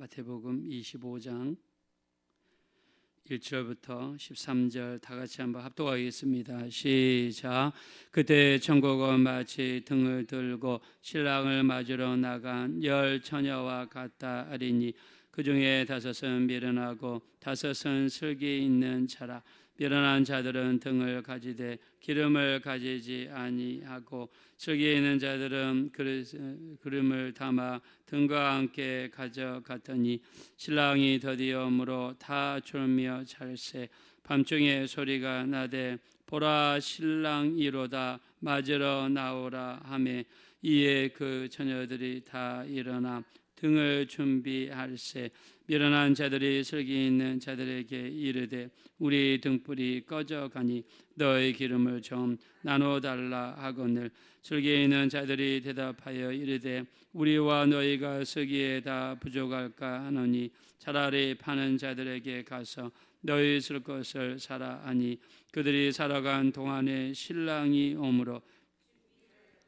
마태복음 25장 1절부터 13절 다 같이 한번 합독하겠습니다. 시작. 그때 천국은 마치 등을 들고 신랑을 맞으러 나간 열 처녀와 같다 하리니 그 중에 다섯은 미련하고 다섯은 슬기 있는 자라. 미련한 자들은 등을 가지되 기름을 가지지 아니하고 슬기 있는 자들은 기름을 담아 등과 함께 가져갔더니 신랑이 더디어므로 다 졸며 잘세. 밤중에 소리가 나되 보라 신랑이로다 맞으러 나오라 하매 이에 그 처녀들이 다 일어나 등을 준비할세. 미련한 자들이 슬기 있는 자들에게 이르되 우리 등불이 꺼져가니 너의 기름을 좀 나눠달라 하거늘 슬기 있는 자들이 대답하여 이르되 우리와 너희가 쓰기에 다 부족할까 하노니 차라리 파는 자들에게 가서 너희 쓸 것을 사라 하니 그들이 살아간 동안에 신랑이 오므로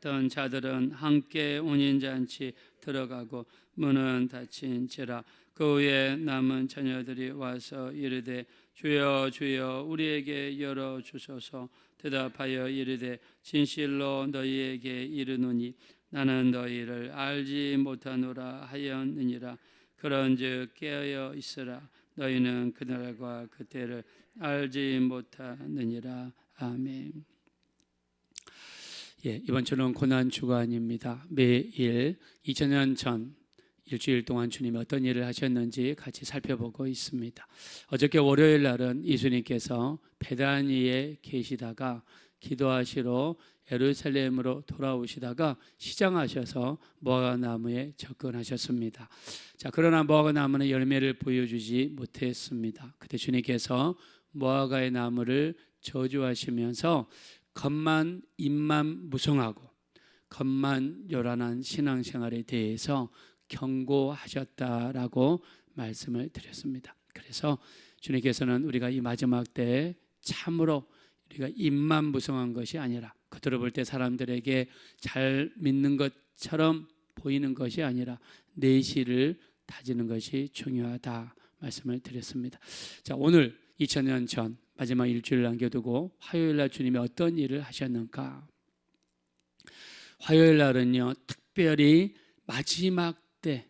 어떤 자들은 함께 혼인잔치 들어가고 문은 닫힌지라. 그 후에 남은 처녀들이 와서 이르되 주여 주여 우리에게 열어주소서. 대답하여 이르되 진실로 너희에게 이르노니 나는 너희를 알지 못하노라 하였느니라. 그런즉 깨어 있으라. 너희는 그날과 그때를 알지 못하느니라. 아멘. 이번 주는 고난 주간입니다. 매일 2000년 전 일주일 동안 주님이 어떤 일을 하셨는지 같이 살펴보고 있습니다. 어저께 월요일 날은 예수님께서 베다니에 계시다가 기도하시러 예루살렘으로 돌아오시다가 시장하셔서 무화과나무에 접근하셨습니다. 그러나 무화과나무는 열매를 보여주지 못했습니다. 그때 주님께서 무화과의 나무를 저주하시면서 겉만 입만 무성하고 겉만 요란한 신앙생활에 대해서 경고하셨다라고 말씀을 드렸습니다. 그래서 주님께서는 우리가 이 마지막 때에 참으로 우리가 입만 무성한 것이 아니라 겉으로 볼 때 사람들에게 잘 믿는 것처럼 보이는 것이 아니라 내실을 다지는 것이 중요하다 말씀을 드렸습니다. 오늘 2000년 전 마지막 일주일 남겨두고 화요일 날 주님이 어떤 일을 하셨는가? 화요일 날은요, 특별히 마지막 때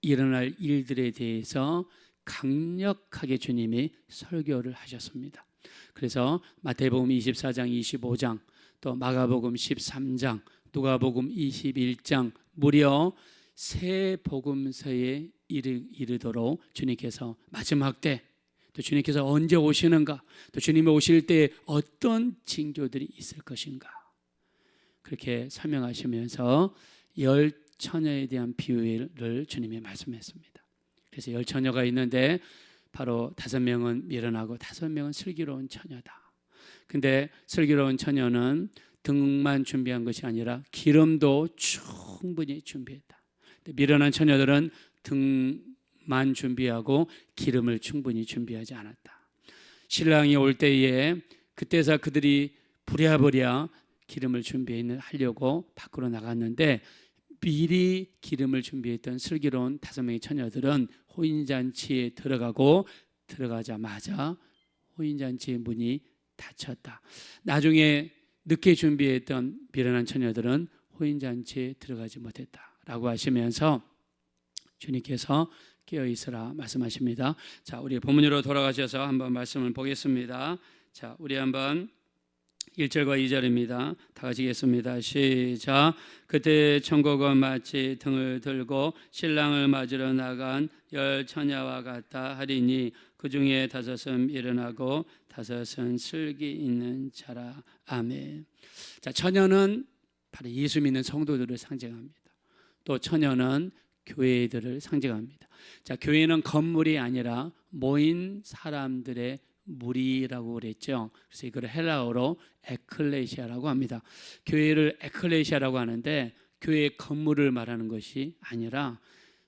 일어날 일들에 대해서 강력하게 주님이 설교를 하셨습니다. 그래서 마태복음 24장, 25장, 또 마가복음 13장, 누가복음 21장 무려 세 복음서에 이르도록 주님께서 마지막 때 또 주님께서 언제 오시는가, 또 주님이 오실 때 어떤 징조들이 있을 것인가 그렇게 설명하시면서 열 처녀에 대한 비유를 주님이 말씀했습니다. 그래서 열 처녀가 있는데 바로 5명은 미련하고 5명은 슬기로운 처녀다. 근데 슬기로운 처녀는 등만 준비한 것이 아니라 기름도 충분히 준비했다. 미련한 처녀들은 등만 준비하고 기름을 충분히 준비하지 않았다. 신랑이 올 때에 그때서 그들이 부랴부랴 기름을 준비하려고 밖으로 나갔는데 미리 기름을 준비했던 슬기로운 5명의 처녀들은 호인잔치에 들어가고 들어가자마자 호인잔치의 문이 닫혔다. 나중에 늦게 준비했던 미련한 처녀들은 호인잔치에 들어가지 못했다라고 하시면서 주님께서 깨어있으라 말씀하십니다. 우리 본문으로 돌아가셔서 한번 말씀을 보겠습니다. 우리 한번 1절과 2절입니다. 다 같이 읽겠습니다. 시작. 그때 천국은 마치 등을 들고 신랑을 맞으러 나간 열 처녀와 같다 하리니 그 중에 5은 미련하고 5은 슬기 있는 자라. 아멘. 처녀는 바로 예수 믿는 성도들을 상징합니다. 또 처녀는 교회들을 상징합니다. 교회는 건물이 아니라 모인 사람들의 무리라고 그랬죠. 그래서 이걸 헬라어로 에클레시아라고 합니다. 교회를 에클레시아라고 하는데 교회의 건물을 말하는 것이 아니라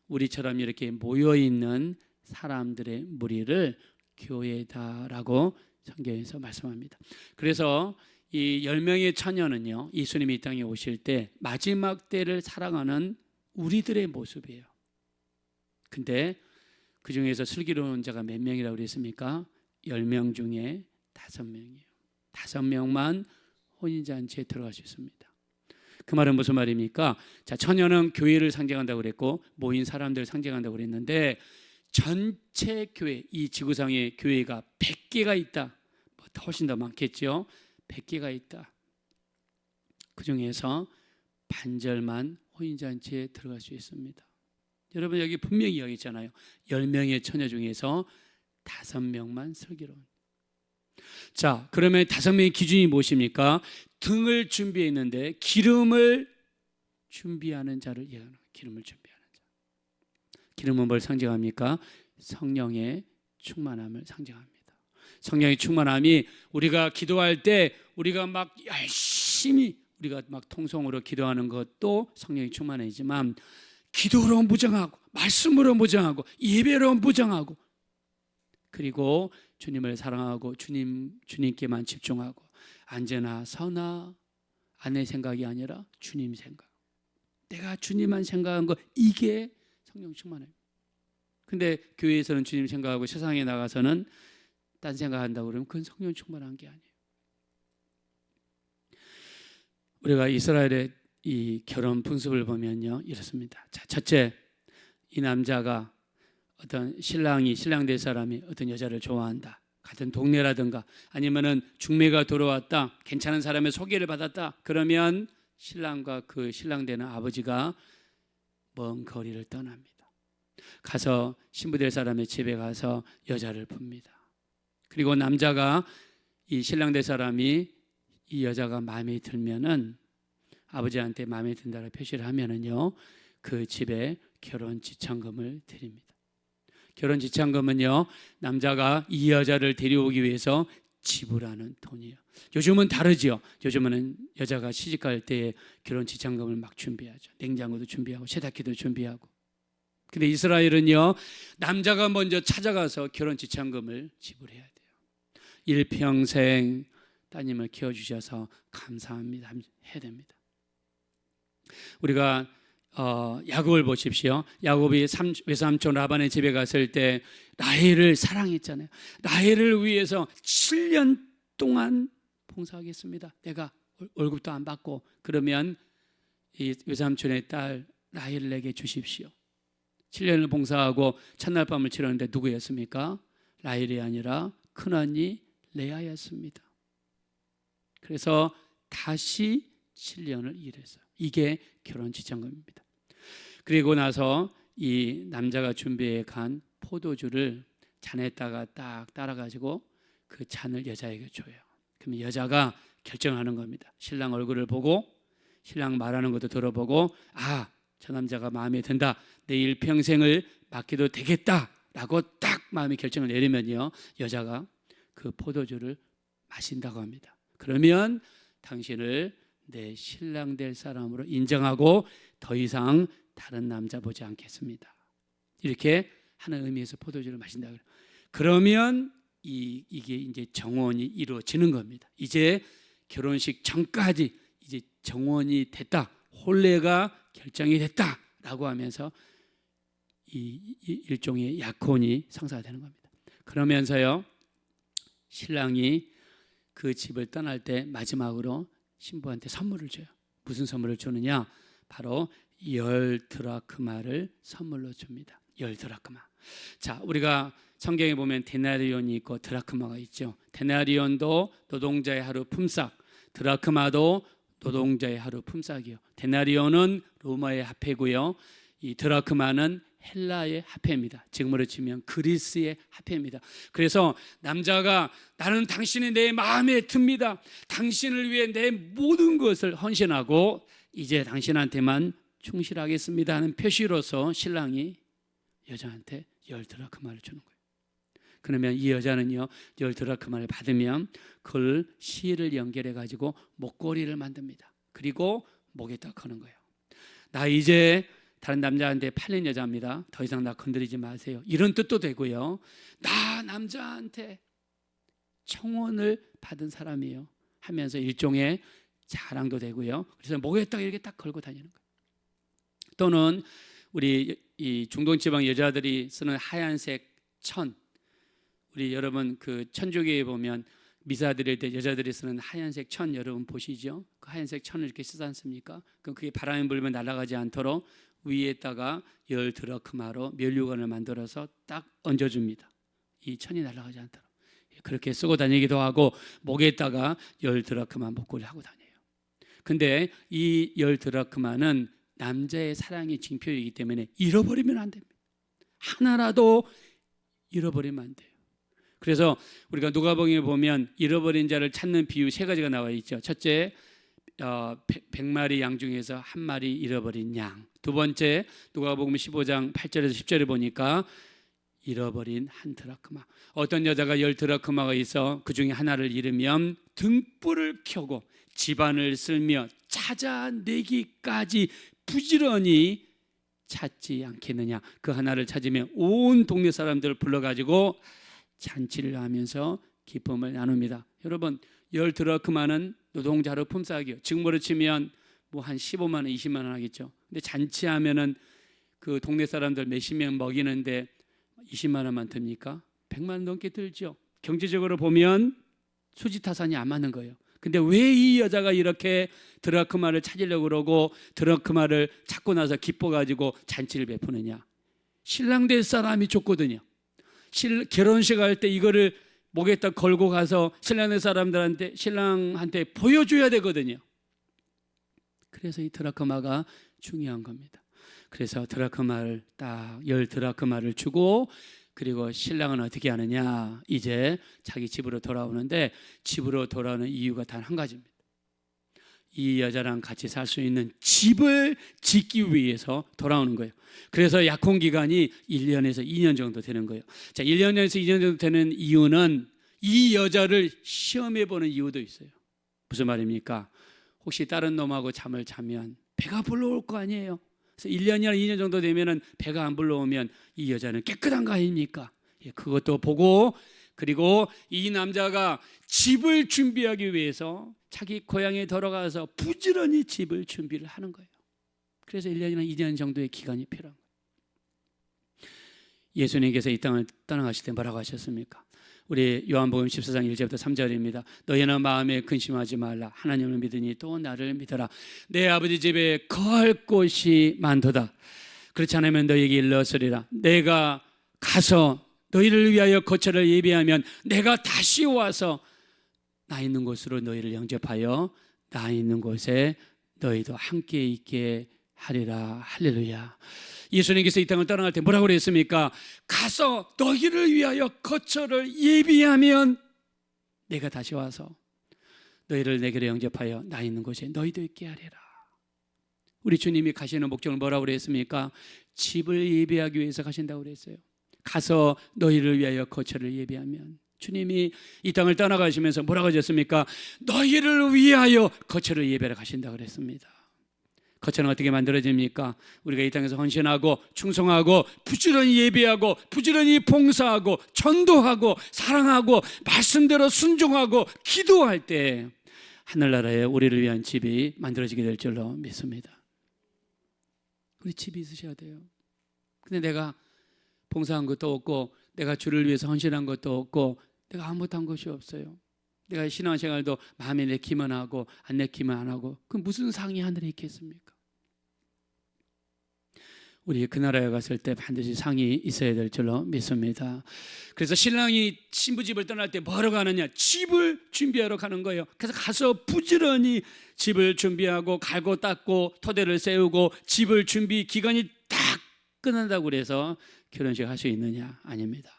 우리처럼 이렇게 모여있는 사람들의 무리를 교회다라고 성경에서 말씀합니다. 그래서 이 10명의 처녀는요, 예수님이 이 땅에 오실 때 마지막 때를 살아가는 우리들의 모습이에요. 근데 그 중에서 슬기로운 자가 몇 명이라고 그랬습니까? 10명 중에 5명이에요. 5명만 혼인잔치에 들어갈 수 있습니다. 그 말은 무슨 말입니까? 자, 처녀는 교회를 상징한다고 그랬고 모인 사람들을 상징한다고 그랬는데 전체 교회, 이 지구상의 교회가 100개가 있다. 뭐 훨씬 더 많겠죠. 100개가 있다. 그 중에서 반절만 혼인잔치에 들어갈 수 있습니다. 여러분 여기 분명히 이야기했잖아요. 10명의 처녀 중에서 5명만 슬기로운. 자, 그러면 5명의 기준이 무엇입니까? 등을 준비했는데 기름을 준비하는 자를 얘기하는 거예요. 기름을 준비하는 자. 기름은 뭘 상징합니까? 성령의 충만함을 상징합니다. 성령의 충만함이 우리가 기도할 때 우리가 막 열심히 우리가 막 통성으로 기도하는 것도 성령의 충만이지만 기도로 무장하고 말씀으로 무장하고 예배로 무장하고 그리고 주님을 사랑하고 주님께만 집중하고 언제나 선하 아내 생각이 아니라 주님 생각. 내가 주님만 생각한 거 이게 성령 충만함입니다. 근데 교회에서는 주님 생각하고 세상에 나가서는 딴 생각한다고 그러면 그건 성령 충만한 게 아니에요. 우리가 이스라엘의 이 결혼 풍습을 보면요 이렇습니다. 자, 첫째, 이 남자가 어떤 신랑 될 사람이 어떤 여자를 좋아한다. 같은 동네라든가 아니면은 중매가 들어왔다. 괜찮은 사람의 소개를 받았다. 그러면 신랑과 그 신랑 되는 아버지가 먼 거리를 떠납니다. 가서 신부 될 사람의 집에 가서 여자를 봅니다. 그리고 남자가 이 신랑 될 사람이 이 여자가 마음에 들면은 아버지한테 마음에 든다고 표시를 하면은요 그 집에 결혼 지참금을 드립니다. 결혼 지참금은요 남자가 이 여자를 데려오기 위해서 지불하는 돈이에요. 요즘은 다르죠. 요즘은 여자가 시집갈 때 결혼 지참금을 막 준비하죠. 냉장고도 준비하고 세탁기도 준비하고. 근데 이스라엘은요 남자가 먼저 찾아가서 결혼 지참금을 지불해야 돼요. 일평생 따님을 키워주셔서 감사합니다 해야 됩니다. 우리가 야곱을 보십시오. 야곱이 외삼촌 라반의 집에 갔을 때 라헬을 사랑했잖아요. 라헬을 위해서 7년 동안 봉사하겠습니다. 내가 월급도 안 받고 그러면 이 외삼촌의 딸 라헬을 내게 주십시오. 7년을 봉사하고 첫날 밤을 치렀는데 누구였습니까? 라헬이 아니라 큰언니 레아였습니다. 그래서 다시 7년을 일했어요. 이게 결혼 지참금입니다. 그리고 나서 이 남자가 준비해 간 포도주를 잔에다가 딱 따라가지고 그 잔을 여자에게 줘요. 그럼 여자가 결정하는 겁니다. 신랑 얼굴을 보고 신랑 말하는 것도 들어보고 아, 저 남자가 마음에 든다. 내 일평생을 맡겨도 되겠다라고 딱 마음의 결정을 내리면요 여자가 그 포도주를 마신다고 합니다. 그러면 당신을 내 신랑 될 사람으로 인정하고 더 이상 다른 남자 보지 않겠습니다. 이렇게 하는 의미에서 포도주를 마신다. 그러면 이게 이제 정원이 이루어지는 겁니다. 이제 결혼식 전까지 이제 정원이 됐다, 혼례가 결정이 됐다라고 하면서 이 일종의 약혼이 성사되는 겁니다. 그러면서요 신랑이 그 집을 떠날 때 마지막으로 신부한테 선물을 줘요. 무슨 선물을 주느냐? 바로 10드라크마를 선물로 줍니다. 10드라크마. 자, 우리가 성경에 보면 데나리온이 있고 드라크마가 있죠. 데나리온도 노동자의 하루 품삯, 드라크마도 노동자의 하루 품삯이요. 데나리온은 로마의 화폐고요. 이 드라크마는 헬라의 화폐입니다. 지금으로 치면 그리스의 화폐입니다. 그래서 남자가 나는 당신이 내 마음에 듭니다. 당신을 위해 내 모든 것을 헌신하고 이제 당신한테만 충실하겠습니다 하는 표시로서 신랑이 여자한테 10드라크마를 주는 거예요. 그러면 이 여자는요 10드라크마를 받으면 그걸 실을 연결해 가지고 목걸이를 만듭니다. 그리고 목에다 거는 거예요. 나 이제 다른 남자한테 팔린 여자입니다. 더 이상 나 건드리지 마세요. 이런 뜻도 되고요. 나 남자한테 청혼을 받은 사람이에요 하면서 일종의 자랑도 되고요. 그래서 목에다가 이렇게 딱 걸고 다니는 거예요. 또는 우리 이 중동 지방 여자들이 쓰는 하얀색 천, 우리 여러분 그 천주교에 보면 미사 드릴 때 여자들이 쓰는 하얀색 천 여러분 보시죠? 그 하얀색 천을 이렇게 쓰지 않습니까? 그럼 그게 바람이 불면 날아가지 않도록 위에다가 10드라크마로 면류관을 만들어서 딱 얹어줍니다. 이 천이 날아가지 않도록. 그렇게 쓰고 다니기도 하고 목에다가 10드라크마 목걸이를 하고 다녀요. 근데 이 10드라크마는 남자의 사랑의 징표이기 때문에 잃어버리면 안 됩니다. 하나라도 잃어버리면 안 돼요. 그래서 우리가 누가복음에 보면 잃어버린 자를 찾는 비유 3가지가 나와 있죠. 첫째, 100마리 양 중에서 1마리 잃어버린 양. 두 번째, 누가복음 15장 8절에서 10절에 보니까 잃어버린 1드라크마. 어떤 여자가 10드라크마가 있어 그 중에 하나를 잃으면 등불을 켜고 집안을 쓸며 찾아내기까지 부지런히 찾지 않겠느냐. 그 하나를 찾으면 온 동네 사람들을 불러가지고 잔치를 하면서 기쁨을 나눕니다. 여러분, 10드라크마는 노동자로 품삯이요. 지금으로 치면 뭐 한 15만 원, 20만 원 하겠죠. 근데 잔치하면은 그 동네 사람들 몇십 명 먹이는데 20만 원만 듭니까? 100만 원 넘게 들죠. 경제적으로 보면 수지타산이 안 맞는 거예요. 근데 왜 이 여자가 이렇게 드라크마를 찾으려고 그러고 드라크마를 찾고 나서 기뻐가지고 잔치를 베푸느냐? 신랑 될 사람이 줬거든요. 결혼식 할 때 이거를 목에다 걸고 가서 신랑 될 사람들한테, 신랑한테 보여줘야 되거든요. 그래서 이 드라크마가 중요한 겁니다. 그래서 드라크마를 딱 10드라크마를 주고, 그리고 신랑은 어떻게 하느냐? 이제 자기 집으로 돌아오는데, 집으로 돌아오는 이유가 단 한 가지입니다. 이 여자랑 같이 살 수 있는 집을 짓기 위해서 돌아오는 거예요. 그래서 약혼 기간이 1년에서 2년 정도 되는 거예요. 자, 1년에서 2년 정도 되는 이유는 이 여자를 시험해 보는 이유도 있어요. 무슨 말입니까? 혹시 다른 놈하고 잠을 자면 배가 불러올 거 아니에요. 그래서 1년이나 2년 정도 되면은 배가 안 불러오면 이 여자는 깨끗한 거 아닙니까? 그것도 보고, 그리고 이 남자가 집을 준비하기 위해서 자기 고향에 들어가서 부지런히 집을 준비를 하는 거예요. 그래서 1년이나 2년 정도의 기간이 필요한 거예요. 예수님께서 이 땅을 떠나가실 때 뭐라고 하셨습니까? 우리 요한복음 14장 1절부터 3절입니다. 너희는 마음에 근심하지 말라. 하나님을 믿으니 또 나를 믿어라. 내 아버지 집에 거할 곳이 많도다. 그렇지 않으면 너희에게 일러서리라. 내가 가서 너희를 위하여 거처를 예비하면 내가 다시 와서 나 있는 곳으로 너희를 영접하여 나 있는 곳에 너희도 함께 있게 하리라. 할렐루야. 예수님께서 이 땅을 떠나갈 때 뭐라고 그랬습니까? 가서 너희를 위하여 거처를 예비하면 내가 다시 와서 너희를 내게로 영접하여 나 있는 곳에 너희도 있게 하리라. 우리 주님이 가시는 목적을 뭐라고 그랬습니까? 집을 예비하기 위해서 가신다고 그랬어요. 가서 너희를 위하여 거처를 예비하면, 주님이 이 땅을 떠나가시면서 뭐라고 하셨습니까? 너희를 위하여 거처를 예배하러 가신다고 그랬습니다. 거처는 어떻게 만들어집니까? 우리가 이 땅에서 헌신하고 충성하고 부지런히 예배하고 부지런히 봉사하고 전도하고 사랑하고 말씀대로 순종하고 기도할 때 하늘나라에 우리를 위한 집이 만들어지게 될 줄로 믿습니다. 우리 집이 있으셔야 돼요. 근데 내가 봉사한 것도 없고 내가 주를 위해서 헌신한 것도 없고 내가 아무것도 한 것이 없어요. 내가 신앙생활도 마음에 내키면 하고 안 내키면 안 하고, 그럼 무슨 상이 하늘에 있겠습니까? 우리 그 나라에 갔을 때 반드시 상이 있어야 될 줄로 믿습니다. 그래서 신랑이 신부집을 떠날 때 뭐하러 가느냐? 집을 준비하러 가는 거예요. 그래서 가서 부지런히 집을 준비하고 갈고 닦고 토대를 세우고 집을 준비 기간이 딱 끝난다고 그래서 결혼식 할 수 있느냐? 아닙니다.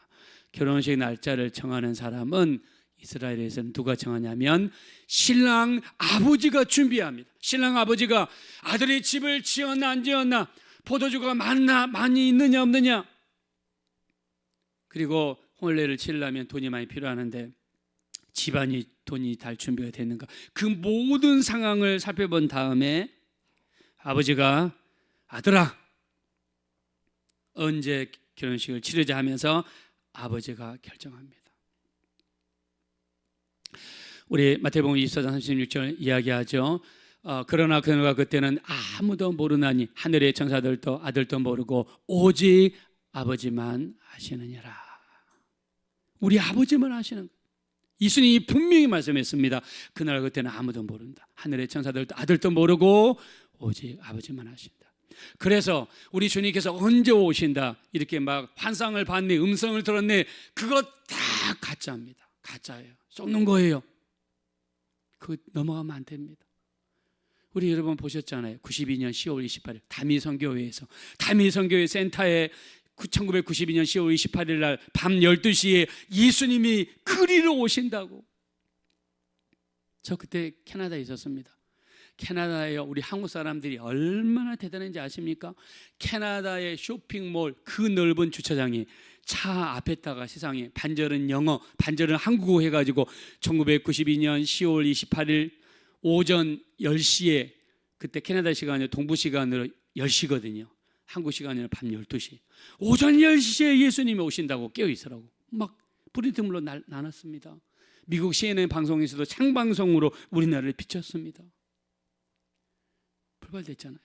결혼식 날짜를 정하는 사람은 이스라엘에서는 누가 정하냐면 신랑 아버지가 준비합니다. 신랑 아버지가 아들이 집을 지었나 안 지었나, 포도주가 많이 있느냐 없느냐, 그리고 혼례를 치르려면 돈이 많이 필요하는데 집안이 돈이 달 준비가 됐는가, 그 모든 상황을 살펴본 다음에 아버지가 아들아 언제 결혼식을 치르자 하면서 아버지가 결정합니다. 우리 마태복음 24장 36절 이야기하죠. 그러나 그가 그때는 아무도 모르나니 하늘의 천사들도 아들도 모르고 오직 아버지만 아시느니라. 우리 아버지만 아시는 거예요. 예수님이 분명히 말씀했습니다. 그날 그때는 아무도 모른다. 하늘의 천사들도 아들도 모르고 오직 아버지만 아신다. 그래서 우리 주님께서 언제 오신다 이렇게 막 환상을 봤네, 음성을 들었네, 그거 다 가짜입니다. 가짜예요. 쏟는 거예요. 그거 넘어가면 안 됩니다. 우리 여러분 보셨잖아요. 92년 10월 28일 다미선교회에서 다미선교회 센터에 1992년 10월 28일 날 밤 12시에 예수님이 그리로 오신다고. 저 그때 캐나다에 있었습니다. 캐나다에 우리 한국 사람들이 얼마나 대단한지 아십니까? 캐나다의 쇼핑몰 그 넓은 주차장이 차 앞에다가 세상에 반절은 영어 반절은 한국어 해가지고 1992년 10월 28일 오전 10시에 그때 캐나다 시간이 동부 시간으로 10시거든요. 한국 시간으로 밤 12시. 오전 10시에 예수님이 오신다고 깨어있으라고 막 프린트물로 나눴습니다. 미국 CNN 방송에서도 창방송으로 우리나라를 비쳤습니다. 불발됐잖아요.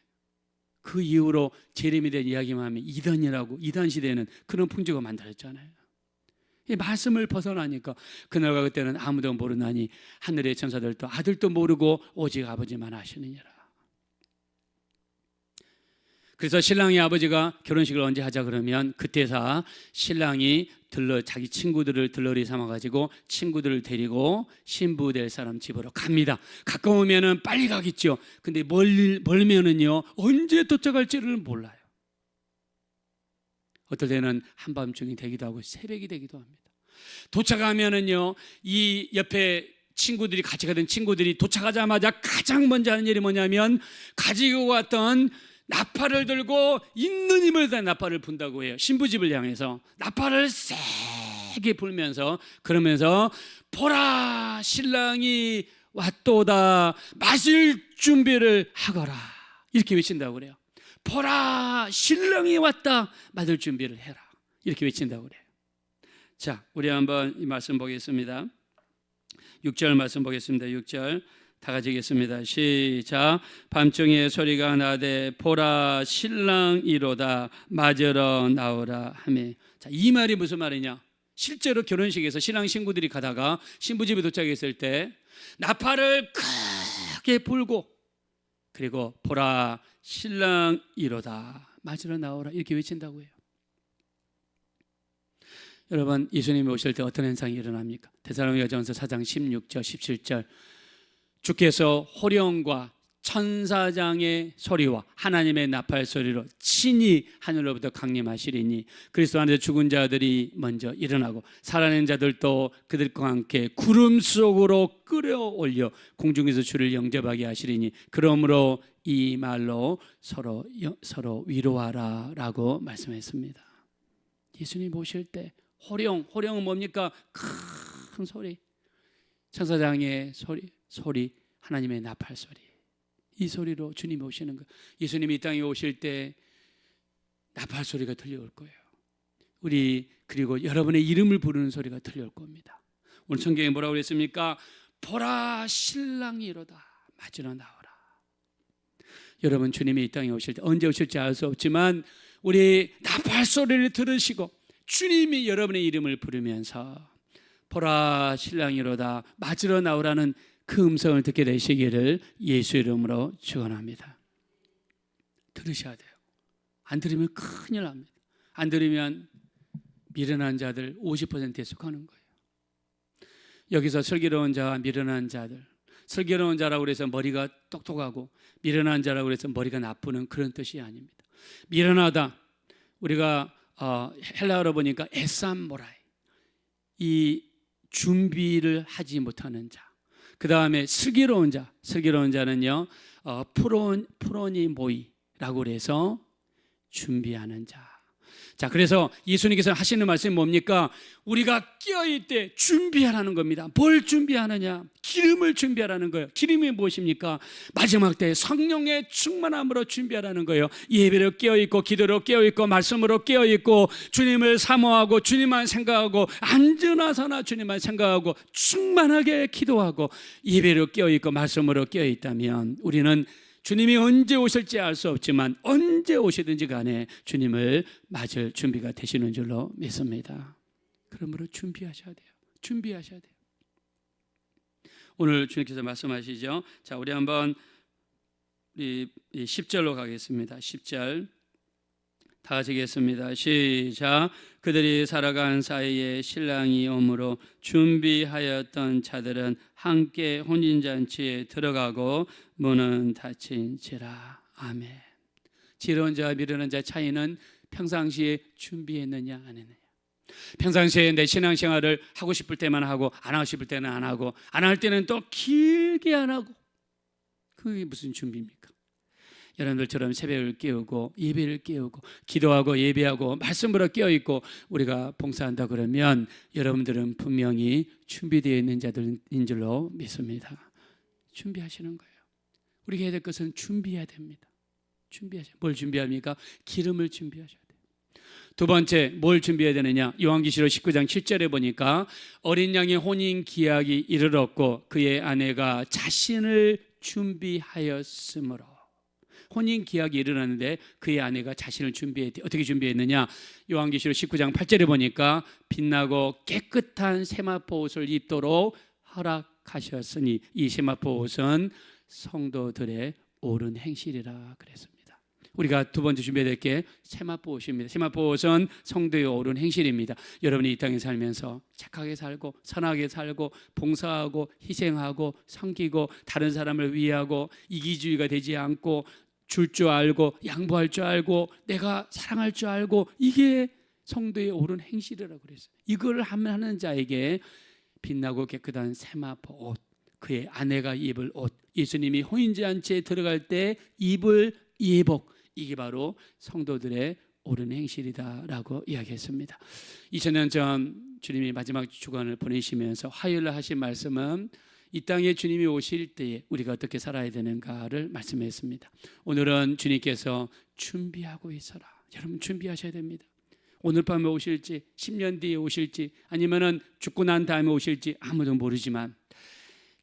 그 이후로 재림에 대한 이야기만 하면 이단이라고, 이단 시대에는 그런 풍조가 만들어졌잖아요. 이 말씀을 벗어나니까 그날과 그때는 아무도 모르나니 하늘의 천사들도 아들도 모르고 오직 아버지만 아시느니라. 그래서 신랑의 아버지가 결혼식을 언제 하자 그러면 그때사 신랑이 자기 친구들을 들러리 삼아가지고 친구들을 데리고 신부 될 사람 집으로 갑니다. 가까우면은 빨리 가겠죠. 근데 멀면은요 언제 도착할지를 몰라요. 어떨 때는 한밤중이 되기도 하고 새벽이 되기도 합니다. 도착하면은요 이 옆에 친구들이 같이 가던 친구들이 도착하자마자 가장 먼저 하는 일이 뭐냐면 가지고 왔던 나팔을 들고 있는 힘을 다 나팔을 분다고 해요. 신부집을 향해서 나팔을 세게 불면서 그러면서 보라 신랑이 왔도다 마실 준비를 하거라 이렇게 외친다고 그래요. 보라 신랑이 왔다 마실 준비를 해라 이렇게 외친다고 그래요. 자, 우리 한번 이 말씀 보겠습니다. 6절 말씀 보겠습니다. 6절 다 같이 읽겠습니다. 시작. 밤중에 소리가 나되 보라 신랑이로다 맞으러 나오라 하매. 자, 이 말이 무슨 말이냐? 실제로 결혼식에서 신랑 신부들이 가다가 신부집에 도착했을 때 나팔을 크게 불고 그리고 보라 신랑이로다 맞으러 나오라 이렇게 외친다고 해요. 여러분 예수님이 오실 때 어떤 현상이 일어납니까? 데살로니가전서 4장 16절 17절 주께서 호령과 천사장의 소리와 하나님의 나팔 소리로 친히 하늘로부터 강림하시리니 그리스도 안에서 죽은 자들이 먼저 일어나고 살아낸 자들도 그들과 함께 구름 속으로 끌어올려 공중에서 주를 영접하게 하시리니 그러므로 이 말로 서로 위로하라 라고 말씀했습니다. 예수님 오실 때 호령은 뭡니까? 큰 소리, 천사장의 소리, 하나님의 나팔 소리. 이 소리로 주님이 오시는 거예요. 예수님이 이 땅에 오실 때 나팔 소리가 들려올 거예요. 그리고 여러분의 이름을 부르는 소리가 들려올 겁니다. 오늘 성경에 뭐라고 그랬습니까? 보라 신랑이로다 맞으러 나오라. 여러분 주님이 이 땅에 오실 때 언제 오실지 알 수 없지만 우리 나팔 소리를 들으시고 주님이 여러분의 이름을 부르면서 보라 신랑이로다 맞으러 나오라는 그 음성을 듣게 되시기를 예수 이름으로 축원합니다. 들으셔야 돼요. 안 들으면 큰일 납니다. 안 들으면 미련한 자들 50%에 속하는 거예요. 여기서 슬기로운 자와 미련한 자들, 슬기로운 자라고 해서 머리가 똑똑하고 미련한 자라고 해서 머리가 나쁘는 그런 뜻이 아닙니다. 미련하다, 우리가 헬라어로 보니까 에삼모라이, 이 준비를 하지 못하는 자. 그 다음에 슬기로운 자는요 프로니모이라고 해서 준비하는 자. 자, 그래서 예수님께서 하시는 말씀이 뭡니까? 우리가 깨어있을 때 준비하라는 겁니다. 뭘 준비하느냐? 기름을 준비하라는 거예요. 기름이 무엇입니까? 마지막 때 성령의 충만함으로 준비하라는 거예요. 예배로 깨어있고, 기도로 깨어있고, 말씀으로 깨어있고, 주님을 사모하고, 주님만 생각하고, 안전하서나 주님만 생각하고, 충만하게 기도하고, 예배로 깨어있고, 말씀으로 깨어있다면 우리는 주님이 언제 오실지 알 수 없지만 언제 오시든지 간에 주님을 맞을 준비가 되시는 줄로 믿습니다. 그러므로 준비하셔야 돼요. 준비하셔야 돼요. 오늘 주님께서 말씀하시죠. 자, 우리 한번 10절로 가겠습니다. 10절 다 같이 읽겠습니다. 시작. 그들이 살아간 사이에 신랑이 오므로 준비하였던 자들은 함께 혼인잔치에 들어가고 문은 닫힌지라. 아멘. 지혜로운 자와 미련한 자의 차이는 평상시에 준비했느냐 안 했느냐. 평상시에 내 신앙생활을 하고 싶을 때만 하고 안 하고 싶을 때는 안 하고 안 할 때는 또 길게 안 하고, 그게 무슨 준비입니까? 여러분들처럼 새벽을 깨우고 예배를 깨우고 기도하고 예배하고 말씀으로 깨어있고 우리가 봉사한다 그러면 여러분들은 분명히 준비되어 있는 자들인 줄로 믿습니다. 준비하시는 거예요. 우리가 해야 될 것은 준비해야 됩니다. 준비하셔야. 뭘 준비합니까? 기름을 준비하셔야 돼요. 두 번째, 뭘 준비해야 되느냐? 요한계시록 19장 7절에 보니까 어린 양의 혼인 기약이 이르렀고 그의 아내가 자신을 준비하였으므로. 혼인 기약이 일어났는데 그의 아내가 자신을 어떻게 준비했느냐? 요한계시록 19장 8절에 보니까 빛나고 깨끗한 세마포 옷을 입도록 허락하셨으니 이 세마포 옷은 성도들의 옳은 행실이라 그랬습니다. 우리가 두 번째 준비해야 될 게 세마포 옷입니다. 세마포 옷은 성도의 옳은 행실입니다. 여러분이 이 땅에 살면서 착하게 살고 선하게 살고 봉사하고 희생하고 섬기고 다른 사람을 위하고 이기주의가 되지 않고 줄 줄 알고 양보할 줄 알고 내가 사랑할 줄 알고, 이게 성도의 옳은 행실이라고 그랬어요. 이걸 하는 자에게 빛나고 깨끗한 세마포 옷, 그의 아내가 입을 옷, 예수님이 혼인잔치에 들어갈 때 입을 예복, 이게 바로 성도들의 옳은 행실이다라고 이야기했습니다. 2000년 전 주님이 마지막 주간을 보내시면서 화요일에 하신 말씀은 이 땅에 주님이 오실 때에 우리가 어떻게 살아야 되는가를 말씀했습니다. 오늘은 주님께서 준비하고 있어라. 여러분 준비하셔야 됩니다. 오늘 밤에 오실지 10년 뒤에 오실지 아니면은 죽고 난 다음에 오실지 아무도 모르지만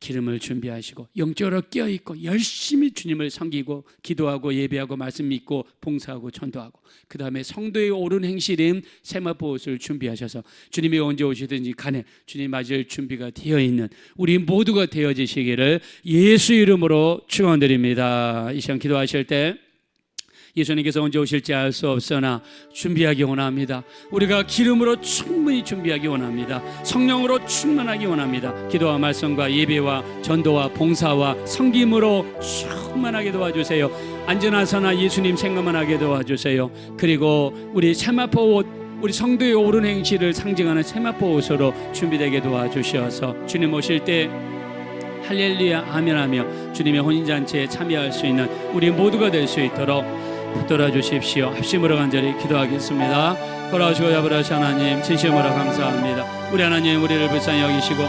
기름을 준비하시고 영적으로 깨어있고 열심히 주님을 섬기고 기도하고 예배하고 말씀 믿고 봉사하고 전도하고 그 다음에 성도의 옳은 행실인 세마포 옷을 준비하셔서 주님이 언제 오시든지 간에 주님 맞을 준비가 되어 있는 우리 모두가 되어지시기를 예수 이름으로 축원드립니다. 이 시간 기도하실 때 예수님께서 언제 오실지 알 수 없으나 준비하기 원합니다. 우리가 기름으로 충분히 준비하기 원합니다. 성령으로 충만하기 원합니다. 기도와 말씀과 예배와 전도와 봉사와 섬김으로 충만하게 도와주세요. 안전하사나 예수님 생각만 하게 도와주세요. 그리고 우리 세마포 옷, 우리 성도의 옳은 행실을 상징하는 세마포 옷으로 준비되게 도와주셔서 주님 오실 때 할렐루야 아멘하며 주님의 혼인잔치에 참여할 수 있는 우리 모두가 될 수 있도록 붙들어 주십시오. 합심으로 간절히 기도하겠습니다. 걸어오시고 아버지 하나님 진심으로 감사합니다. 우리 하나님 우리를 불쌍히 여기시고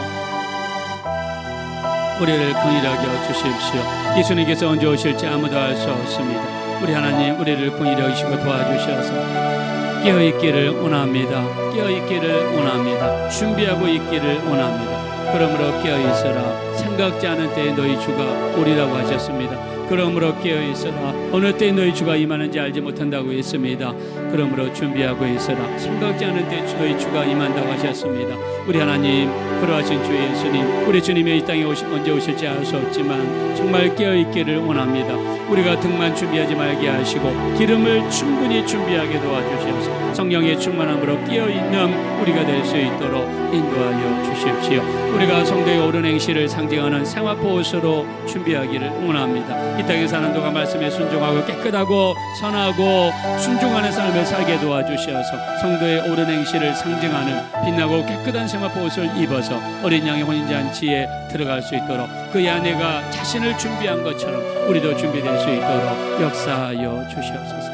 우리를 긍휼히 여겨 주십시오. 예수님께서 언제 오실지 아무도 알 수 없습니다. 우리 하나님 우리를 긍휼히 여기시고 도와주셔서 깨어있기를 원합니다. 깨어있기를 원합니다. 준비하고 있기를 원합니다. 그러므로 깨어있으라. 생각지 않은 때에 너희 주가 오리라고 하셨습니다. 그러므로 깨어있으라. 어느 때 너희 주가 임하는지 알지 못한다고 했습니다. 그러므로 준비하고 있으라. 생각지 않은 때 너희 주가 임한다고 하셨습니다. 우리 하나님 그러하신 주 예수님, 우리 주님이 이 땅에 언제 오실지 알 수 없지만 정말 깨어있기를 원합니다. 우리가 등만 준비하지 말게 하시고 기름을 충분히 준비하게 도와주시옵소서. 성령의 충만함으로 깨어있는 우리가 될 수 있도록 인도하여 주십시오. 우리가 성도의 옳은 행실을 상징하는 세마포 옷으로 준비하기를 원합니다. 이 땅에 사는 동안 말씀에 순종하고 깨끗하고 선하고 순종하는 삶을 살게 도와주셔서 성도의 옳은 행실을 상징하는 빛나고 깨끗한 세마포 옷을 입어서 어린 양의 혼인잔치에 들어갈 수 있도록 그의 아내가 자신을 준비한 것처럼 우리도 준비될 수 있도록 역사하여 주시옵소서.